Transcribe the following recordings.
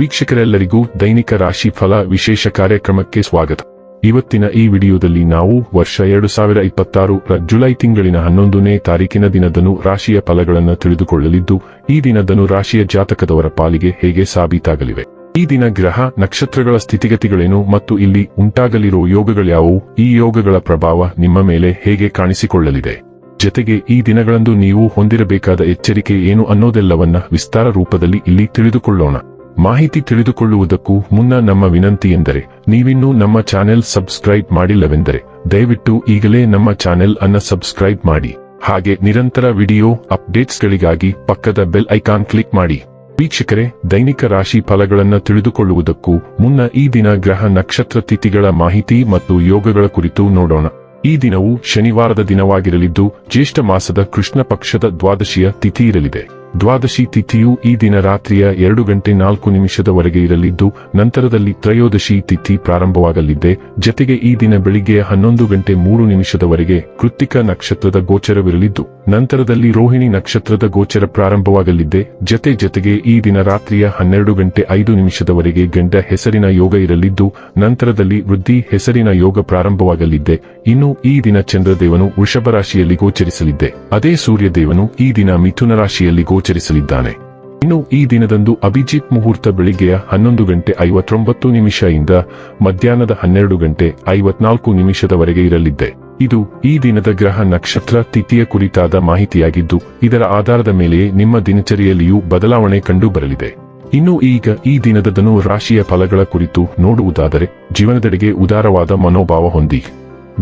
ವೀಕ್ಷಕರೆಲ್ಲರಿಗೂ ದೈನಿಕ ರಾಶಿ ಫಲ ವಿಶೇಷ ಕಾರ್ಯಕ್ರಮಕ್ಕೆ ಸ್ವಾಗತ. ಇವತ್ತಿನ ಈ ವಿಡಿಯೋದಲ್ಲಿ ನಾವು ವರ್ಷ 2026 ಜುಲೈ ತಿಂಗಳಿನ 11ನೇ ತಾರೀಕಿನ ದಿನದನು ರಾಶಿಯ ಫಲಗಳನ್ನು ತಿಳಿದುಕೊಳ್ಳಲಿದ್ದು, ಈ ದಿನದನು ರಾಶಿಯ ಜಾತಕದವರ ಪಾಲಿಗೆ ಹೇಗೆ ಸಾಬೀತಾಗಲಿವೆ, ಈ ದಿನ ಗ್ರಹ ನಕ್ಷತ್ರಗಳ ಸ್ಥಿತಿಗತಿಗಳೇನು ಮತ್ತು ಇಲ್ಲಿ ಉಂಟಾಗಲಿರೋ ಯೋಗಗಳ್ಯಾವುವು, ಈ ಯೋಗಗಳ ಪ್ರಭಾವ ನಿಮ್ಮ ಮೇಲೆ ಹೇಗೆ ಕಾಣಿಸಿಕೊಳ್ಳಲಿದೆ, ಜತೆಗೆ ಈ ದಿನಗಳಂದು ನೀವು ಹೊಂದಿರಬೇಕಾದ ಎಚ್ಚರಿಕೆ ಏನು ಅನ್ನೋದೆಲ್ಲವನ್ನ ವಿಸ್ತಾರ ರೂಪದಲ್ಲಿ ಇಲ್ಲಿ ತಿಳಿದುಕೊಳ್ಳೋಣ. ಮಾಹಿತಿ ತಿಳಿದುಕೊಳ್ಳುವುದಕ್ಕೂ ಮುನ್ನ ನಮ್ಮ ವಿನಂತಿ ಎಂದರೆ, ನೀವಿನ್ನೂ ನಮ್ಮ ಚಾನೆಲ್ ಸಬ್ಸ್ಕ್ರೈಬ್ ಮಾಡಿಲ್ಲವೆಂದರೆ ದಯವಿಟ್ಟು ಈಗಲೇ ನಮ್ಮ ಚಾನೆಲ್ ಅನ್ನು ಸಬ್ಸ್ಕ್ರೈಬ್ ಮಾಡಿ. ಹಾಗೆ ನಿರಂತರ ವಿಡಿಯೋ ಅಪ್ಡೇಟ್ಸ್ಗಳಿಗಾಗಿ ಪಕ್ಕದ ಬೆಲ್ ಐಕಾನ್ ಕ್ಲಿಕ್ ಮಾಡಿ. ವೀಕ್ಷಕರೇ, ದೈನಿಕ ರಾಶಿ ಫಲಗಳನ್ನು ತಿಳಿದುಕೊಳ್ಳುವುದಕ್ಕೂ ಮುನ್ನ ಈ ದಿನ ಗ್ರಹ ನಕ್ಷತ್ರ ತಿಥಿಗಳ ಮಾಹಿತಿ ಮತ್ತು ಯೋಗಗಳ ಕುರಿತು ನೋಡೋಣ. ಈ ದಿನವು ಶನಿವಾರದ ದಿನವಾಗಿರಲಿದ್ದು, ಜ್ಯೇಷ್ಠ ಮಾಸದ ಕೃಷ್ಣ ಪಕ್ಷದ ದ್ವಾದಶಿಯ ತಿಥಿ ಇರಲಿದೆ. ದ್ವಾದಶಿ ತಿಥಿಯು ಈ ದಿನ ರಾತ್ರಿಯ 2:04 ಇರಲಿದ್ದು, ನಂತರದಲ್ಲಿ ತ್ರಯೋದಶಿ ತಿಥಿ ಪ್ರಾರಂಭವಾಗಲಿದೆ. ಜತೆಗೆ ಈ ದಿನ ಬೆಳಿಗ್ಗೆ 11:03 ಕೃತ್ತಿಕ ನಕ್ಷತ್ರದ ಗೋಚರವಿರಲಿದ್ದು, ನಂತರದಲ್ಲಿ ರೋಹಿಣಿ ನಕ್ಷತ್ರದ ಗೋಚರ ಪ್ರಾರಂಭವಾಗಲಿದೆ. ಜತೆಗೆ ಈ ದಿನ ರಾತ್ರಿಯ 12:05 ಗಂಡ ಹೆಸರಿನ ಯೋಗ ಇರಲಿದ್ದು, ನಂತರದಲ್ಲಿ ವೃದ್ಧಿ ಹೆಸರಿನ ಯೋಗ ಪ್ರಾರಂಭವಾಗಲಿದೆ. ಇನ್ನು ಈ ದಿನ ಚಂದ್ರದೇವನು ವೃಷಭ ರಾಶಿಯಲ್ಲಿ ಗೋಚರಿಸಲಿದೆ. ಅದೇ ಸೂರ್ಯದೇವನು ಈ ದಿನ ಮಿಥುನ ರಾಶಿಯಲ್ಲಿ ಗೋಚರಿಸಲಿದ್ದಾನೆ. ಇನ್ನು ಈ ದಿನದಂದು ಅಭಿಜಿತ್ ಮುಹೂರ್ತ ಬೆಳಿಗ್ಗೆಯ 11:59 ಇಂದ ಮಧ್ಯಾಹ್ನದ 12:54 ಇರಲಿದೆ. ಇದು ಈ ದಿನದ ಗ್ರಹ ನಕ್ಷತ್ರ ತಿಥಿಯ ಕುರಿತಾದ ಮಾಹಿತಿಯಾಗಿದ್ದು, ಇದರ ಆಧಾರದ ಮೇಲೆಯೇ ನಿಮ್ಮ ದಿನಚರಿಯಲ್ಲಿಯೂ ಬದಲಾವಣೆ ಕಂಡು ಬರಲಿದೆ. ಇನ್ನು ಈಗ ಈ ದಿನದ ಧನು ರಾಶಿಯ ಫಲಗಳ ಕುರಿತು ನೋಡುವುದಾದರೆ, ಜೀವನದೆಡೆಗೆ ಉದಾರವಾದ ಮನೋಭಾವ ಹೊಂದಿ,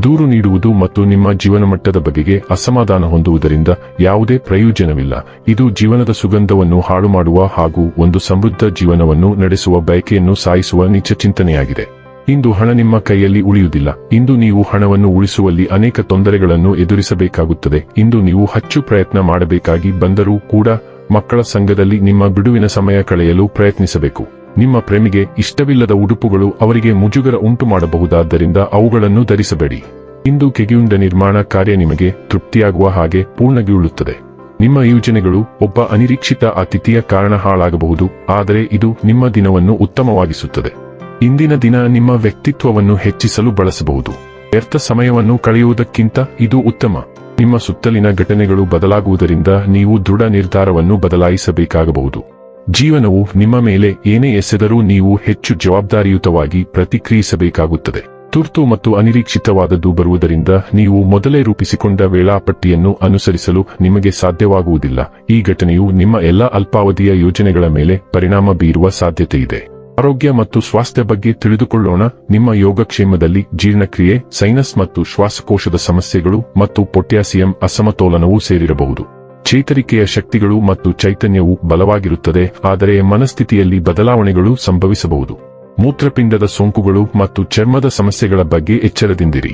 ದೂರು ನೀಡುವುದು ಮತ್ತು ನಿಮ್ಮ ಜೀವನ ಮಟ್ಟದ ಬಗೆಗೆ ಅಸಮಾಧಾನ ಹೊಂದುವುದರಿಂದ ಯಾವುದೇ ಪ್ರಯೋಜನವಿಲ್ಲ. ಇದು ಜೀವನದ ಸುಗಂಧವನ್ನು ಹಾಳು ಮಾಡುವ ಹಾಗೂ ಒಂದು ಸಮೃದ್ಧ ಜೀವನವನ್ನು ನಡೆಸುವ ಬಯಕೆಯನ್ನು ಸಾಯಿಸುವ ನೀಚ ಚಿಂತನೆಯಾಗಿದೆ. ಇಂದು ಹಣ ನಿಮ್ಮ ಕೈಯಲ್ಲಿ ಉಳಿಯುವುದಿಲ್ಲ. ಇಂದು ನೀವು ಹಣವನ್ನು ಉಳಿಸುವಲ್ಲಿ ಅನೇಕ ತೊಂದರೆಗಳನ್ನು ಎದುರಿಸಬೇಕಾಗುತ್ತದೆ. ಇಂದು ನೀವು ಹೆಚ್ಚು ಪ್ರಯತ್ನ ಮಾಡಬೇಕಾಗಿ ಬಂದರೂ ಕೂಡ ಮಕ್ಕಳ ಸಂಘದಲ್ಲಿ ನಿಮ್ಮ ಬಿಡುವಿನ ಸಮಯ ಕಳೆಯಲು ಪ್ರಯತ್ನಿಸಬೇಕು. ನಿಮ್ಮ ಪ್ರೇಮಿಗೆ ಇಷ್ಟವಿಲ್ಲದ ಉಡುಪುಗಳು ಅವರಿಗೆ ಮುಜುಗರ ಉಂಟು ಮಾಡಬಹುದಾದ್ದರಿಂದ ಅವುಗಳನ್ನು ಧರಿಸಬೇಡಿ. ಇಂದು ಕೆಗೆಯುಂಡ ನಿರ್ಮಾಣ ಕಾರ್ಯ ನಿಮಗೆ ತೃಪ್ತಿಯಾಗುವ ಹಾಗೆ ಪೂರ್ಣಗೊಳ್ಳುತ್ತದೆ. ನಿಮ್ಮ ಯೋಜನೆಗಳು ಒಬ್ಬ ಅನಿರೀಕ್ಷಿತ ಅತಿಥಿಯ ಕಾರಣ ಹಾಳಾಗಬಹುದು, ಆದರೆ ಇದು ನಿಮ್ಮ ದಿನವನ್ನು ಉತ್ತಮವಾಗಿಸುತ್ತದೆ. ಇಂದಿನ ದಿನ ನಿಮ್ಮ ವ್ಯಕ್ತಿತ್ವವನ್ನು ಹೆಚ್ಚಿಸಲು ಬಳಸಬಹುದು. ವ್ಯರ್ಥ ಸಮಯವನ್ನು ಕಳೆಯುವುದಕ್ಕಿಂತ ಇದು ಉತ್ತಮ. ನಿಮ್ಮ ಸುತ್ತಲಿನ ಘಟನೆಗಳು ಬದಲಾಗುವುದರಿಂದ ನೀವು ದೃಢ ನಿರ್ಧಾರವನ್ನು ಬದಲಾಯಿಸಬೇಕಾಗಬಹುದು. ಜೀವನವು ನಿಮ್ಮ ಮೇಲೆ ಏನೇ ಎಸೆದರೂ ನೀವು ಹೆಚ್ಚು ಜವಾಬ್ದಾರಿಯುತವಾಗಿ ಪ್ರತಿಕ್ರಿಯಿಸಬೇಕಾಗುತ್ತದೆ. ತುರ್ತು ಮತ್ತು ಅನಿರೀಕ್ಷಿತವಾದದ್ದು ಬರುವುದರಿಂದ ನೀವು ಮೊದಲೇ ರೂಪಿಸಿಕೊಂಡ ವೇಳಾಪಟ್ಟಿಯನ್ನು ಅನುಸರಿಸಲು ನಿಮಗೆ ಸಾಧ್ಯವಾಗುವುದಿಲ್ಲ. ಈ ಘಟನೆಯು ನಿಮ್ಮ ಎಲ್ಲ ಅಲ್ಪಾವಧಿಯ ಯೋಜನೆಗಳ ಮೇಲೆ ಪರಿಣಾಮ ಬೀರುವ ಸಾಧ್ಯತೆಯಿದೆ. ಆರೋಗ್ಯ ಮತ್ತು ಸ್ವಾಸ್ಥ್ಯ ಬಗ್ಗೆ ತಿಳಿದುಕೊಳ್ಳೋಣ. ನಿಮ್ಮ ಯೋಗಕ್ಷೇಮದಲ್ಲಿ ಜೀರ್ಣಕ್ರಿಯೆ, ಸೈನಸ್ ಮತ್ತು ಶ್ವಾಸಕೋಶದ ಸಮಸ್ಯೆಗಳು ಮತ್ತು ಪೊಟ್ಯಾಸಿಯಂ ಅಸಮತೋಲನವೂ ಸೇರಿರಬಹುದು. ಚೇತರಿಕೆಯ ಶಕ್ತಿಗಳು ಮತ್ತು ಚೈತನ್ಯವು ಬಲವಾಗಿರುತ್ತದೆ, ಆದರೆ ಮನಸ್ಥಿತಿಯಲ್ಲಿ ಬದಲಾವಣೆಗಳು ಸಂಭವಿಸಬಹುದು. ಮೂತ್ರಪಿಂಡದ ಸೋಂಕುಗಳು ಮತ್ತು ಚರ್ಮದ ಸಮಸ್ಯೆಗಳ ಬಗ್ಗೆ ಎಚ್ಚರದಿಂದಿರಿ.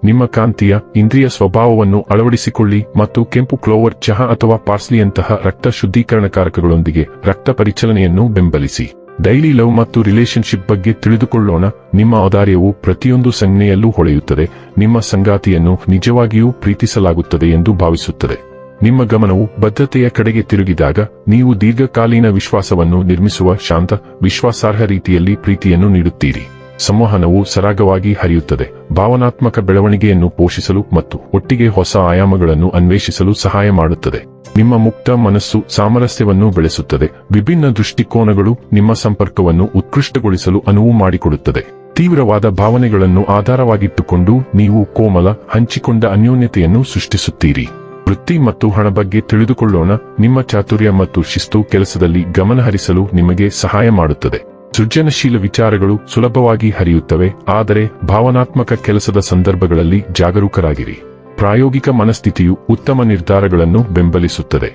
ನಿಮ್ಮ ಕಾಂತೀಯ ಇಂದ್ರಿಯ ಸ್ವಭಾವವನ್ನು ಅಳವಡಿಸಿಕೊಳ್ಳಿ ಮತ್ತು ಕೆಂಪು ಕ್ಲೋವರ್ ಚಹಾ ಅಥವಾ ಪಾರ್ಸ್ಲಿಯಂತಹ ರಕ್ತ ಶುದ್ಧೀಕರಣಕಾರಕಗಳೊಂದಿಗೆ ರಕ್ತ ಪರಿಚಲನೆಯನ್ನು ಬೆಂಬಲಿಸಿ. ಡೈಲಿ ಲವ್ ಮತ್ತು ರಿಲೇಶನ್ಶಿಪ್ ಬಗ್ಗೆ ತಿಳಿದುಕೊಳ್ಳೋಣ. ನಿಮ್ಮ ಔದಾರ್ಯವು ಪ್ರತಿಯೊಂದು ಸಂಜ್ಞೆಯಲ್ಲೂ ಹೊಳೆಯುತ್ತದೆ. ನಿಮ್ಮ ಸಂಗಾತಿಯನ್ನು ನಿಜವಾಗಿಯೂ ಪ್ರೀತಿಸಲಾಗುತ್ತದೆ ಎಂದು ಭಾವಿಸುತ್ತದೆ. ನಿಮ್ಮ ಗಮನವು ಬದ್ಧತೆಯ ಕಡೆಗೆ ತಿರುಗಿದಾಗ ನೀವು ದೀರ್ಘಕಾಲೀನ ವಿಶ್ವಾಸವನ್ನು ನಿರ್ಮಿಸುವ ಶಾಂತ, ವಿಶ್ವಾಸಾರ್ಹ ರೀತಿಯಲ್ಲಿ ಪ್ರೀತಿಯನ್ನು ನೀಡುತ್ತೀರಿ. ಸಂವಹನವು ಸರಾಗವಾಗಿ ಹರಿಯುತ್ತದೆ. ಭಾವನಾತ್ಮಕ ಬೆಳವಣಿಗೆಯನ್ನು ಪೋಷಿಸಲು ಮತ್ತು ಒಟ್ಟಿಗೆ ಹೊಸ ಆಯಾಮಗಳನ್ನು ಅನ್ವೇಷಿಸಲು ಸಹಾಯ ಮಾಡುತ್ತದೆ. ನಿಮ್ಮ ಮುಕ್ತ ಮನಸ್ಸು ಸಾಮರಸ್ಯವನ್ನು ಬೆಳೆಸುತ್ತದೆ. ವಿಭಿನ್ನ ದೃಷ್ಟಿಕೋನಗಳು ನಿಮ್ಮ ಸಂಪರ್ಕವನ್ನು ಉತ್ಕೃಷ್ಟಗೊಳಿಸಲು ಅನುವು ಮಾಡಿಕೊಡುತ್ತದೆ. ತೀವ್ರವಾದ ಭಾವನೆಗಳನ್ನು ಆಧಾರವಾಗಿಟ್ಟುಕೊಂಡು ನೀವು ಕೋಮಲ, ಹಂಚಿಕೊಂಡ ಅನ್ಯೋನ್ಯತೆಯನ್ನು ಸೃಷ್ಟಿಸುತ್ತೀರಿ. ವೃತ್ತಿ ಮತ್ತು ಹಣ ಬಗ್ಗೆ ತಿಳಿದುಕೊಳ್ಳೋಣ. ನಿಮ್ಮ ಚಾತುರ್ಯ ಮತ್ತು ಶಿಸ್ತು ಕೆಲಸದಲ್ಲಿ ಗಮನಹರಿಸಲು ನಿಮಗೆ ಸಹಾಯ ಮಾಡುತ್ತದೆ. ಸೃಜನಶೀಲ ವಿಚಾರಗಳು ಸುಲಭವಾಗಿ ಹರಿಯುತ್ತವೆ, ಆದರೆ ಭಾವನಾತ್ಮಕ ಕೆಲಸದ ಸಂದರ್ಭಗಳಲ್ಲಿ ಜಾಗರೂಕರಾಗಿರಿ. ಪ್ರಾಯೋಗಿಕ ಮನಸ್ಥಿತಿಯು ಉತ್ತಮ ನಿರ್ಧಾರಗಳನ್ನು ಬೆಂಬಲಿಸುತ್ತದೆ.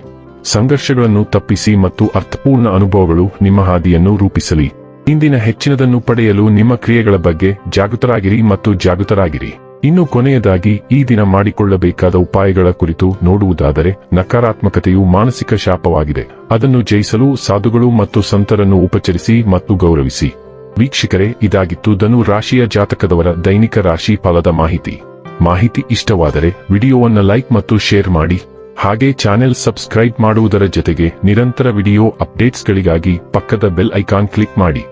ಸಂಘರ್ಷಗಳನ್ನು ತಪ್ಪಿಸಿ ಮತ್ತು ಅರ್ಥಪೂರ್ಣ ಅನುಭವಗಳು ನಿಮ್ಮ ಹಾದಿಯನ್ನು ರೂಪಿಸಲಿ. ಇಂದಿನ ಹೆಚ್ಚಿನದನ್ನು ಪಡೆಯಲು ನಿಮ್ಮ ಕ್ರಿಯೆಗಳ ಬಗ್ಗೆ ಜಾಗೃತರಾಗಿರಿ. ಇನ್ನು ಕೊನೆಯದಾಗಿ ಈ ದಿನ ಮಾಡಿಕೊಳ್ಳಬೇಕಾದ ಉಪಾಯಗಳ ಕುರಿತು ನೋಡುವುದಾದರೆ, ನಕಾರಾತ್ಮಕತೆಯು ಮಾನಸಿಕ ಶಾಪವಾಗಿದೆ. ಅದನ್ನು ಜಯಿಸಲು ಸಾಧುಗಳು ಮತ್ತು ಸಂತರನ್ನು ಉಪಚರಿಸಿ ಮತ್ತು ಗೌರವಿಸಿ. ವೀಕ್ಷಕರೇ, ಇದಾಗಿತ್ತು ಧನು ರಾಶಿಯ ಜಾತಕದವರ ದೈನಿಕ ರಾಶಿ ಫಲದ ಮಾಹಿತಿ ಇಷ್ಟವಾದರೆ ವಿಡಿಯೋವನ್ನು ಲೈಕ್ ಮತ್ತು ಶೇರ್ ಮಾಡಿ. ಹಾಗೆ ಚಾನೆಲ್ ಸಬ್ಸ್ಕ್ರೈಬ್ ಮಾಡುವುದರ ಜೊತೆಗೆ ನಿರಂತರ ವಿಡಿಯೋ ಅಪ್ಡೇಟ್ಸ್ಗಳಿಗಾಗಿ ಪಕ್ಕದ ಬೆಲ್ ಐಕಾನ್ ಕ್ಲಿಕ್ ಮಾಡಿ.